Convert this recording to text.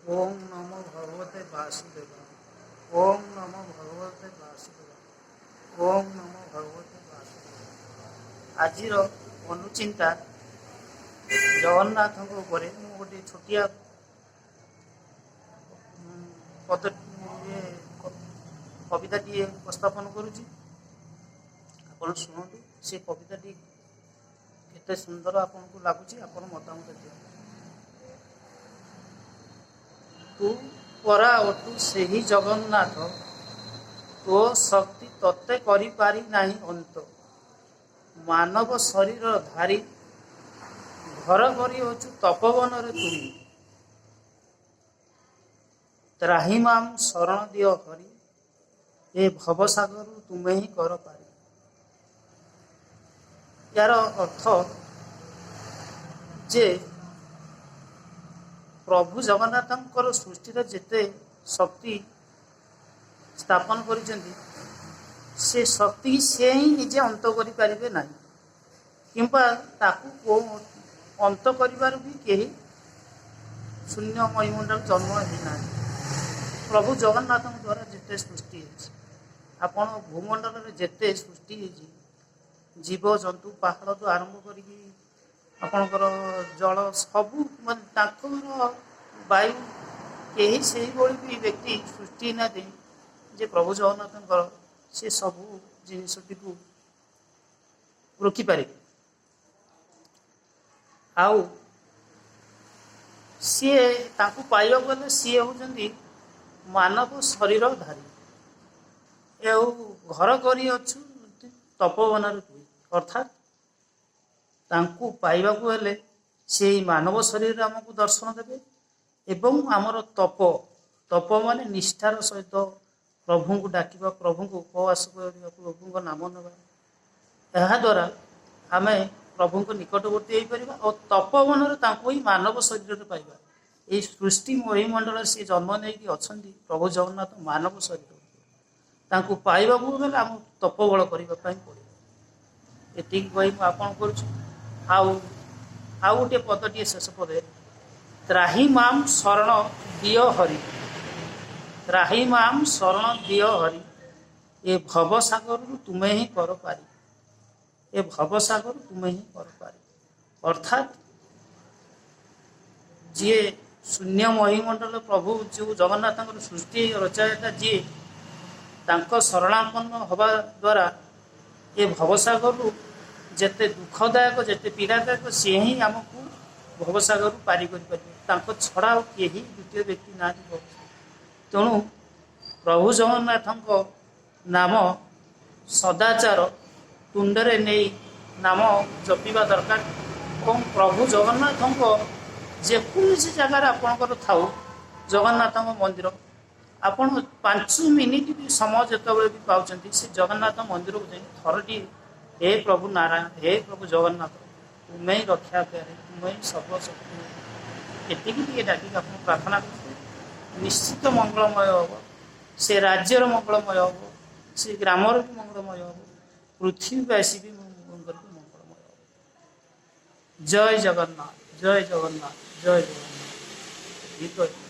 ओम नमो भगवते वासुदेव। ओम नमो भगवते वासुदेव। ओम नमो भगवते वासुदेव। आजिर अनुचिंता जगन्नाथ उपरे मु गोटे छोटिया पद कविताटी उपस्थापन करुच्ची। आपण शुणु से कविताटी केते सुंदर आपन को लगुच आप मतामत दिए। तू परा अटू से ही जगन्नाथ तो शक्ति तत्ते करि पारि नाही अंत। मानव शरीर धारी घर करी अचु तपोवन रे तुरी। त्राही माम शरण दियो हरि ए भवसागर तुमे ही कर पारि। यार अर्थ जे प्रभु जगन्नाथ सृष्टि जेते शक्ति स्थापन करिसेंती से शक्ति से ही निजे अंत करि पारिबे नाही किंबा ताकू अंत करिवार भी केही शून्य महीमंडल जन्म ही ना। प्रभु जगन्नाथ द्वारा जेते सृष्टि आपण भूमंडल रे जेते सृष्टि जीव जंतु पहाड़ तो आरंभ करी आपणकर जल सबू मानकर वायु कहीं से भी व्यक्ति सृष्टि ना दे जे प्रभु जगन्नाथ से सबू जिनटी को रोकिपारे। आउ सी पाइबा गले सी होती मानव शरीर धारी ए घर करी अच्छु तपोवन अर्थात तांकु पाइबा हेले से मानव शरीर आमको दर्शन देवे एवं आमर तप तप माने निष्ठार सहित प्रभु को डाकिबा प्रभु को उपवास करबा प्रभु नाम नेबा एहा द्वारा आमे प्रभु को निकटवर्ती हो पारिबा और तपोवन रे तांकु ही मानव शरीर रे पाइबा। ए सृष्टि महीमंडल से जन्म नहीं अछंती प्रभु जगन्नाथ मानव शरीर तांकु पाइबा बेले आम तप बल करबा पई पड़े। एति कहि मु आपन करूछु। आउ गोटे पदटी शेष पदे त्राही माम शरण दिय हरि। त्राही माम शरण दिय हरि ए भवसागर तुमे ही कर पारि। ए भवसागर तुमे ही कर पारि अर्थात जी शून्य महीमंडल प्रभु जो जगन्नाथ सृष्टि रचयिता जी तांको शरणापन्न हवा द्वारा ए भवसागर जेते दुखदायक जेते पीड़ादायक सी ही आमको भवसागर पारि कर छड़ा किए द्वितीय व्यक्ति ना। तेणु प्रभु जगन्नाथ नाम सदाचार तुंडरे नहीं नाम जपिबा दरकार और प्रभु जगन्नाथ जेकोसी जगार आपणकर थाउ जगन्नाथ मंदिर आपण 5 मिनिट भी समय जिते भी पाँच से जगन्नाथ मंदिर को जाए थरटी हे प्रभु नारायण हे प्रभु जगन्नाथ तुम्हें ही रक्षा करे तुम्हें ही सब शक्ति एति डाक आप प्रार्थना करते निश्चित मंगलमय हम से राज्यर मंगलमय हम से ग्रामर भी मंगलमय हम पृथ्वीवासी भी मंगलमय हम। जय जगन्नाथ जय जगन्नाथ जय जगन्नाथ।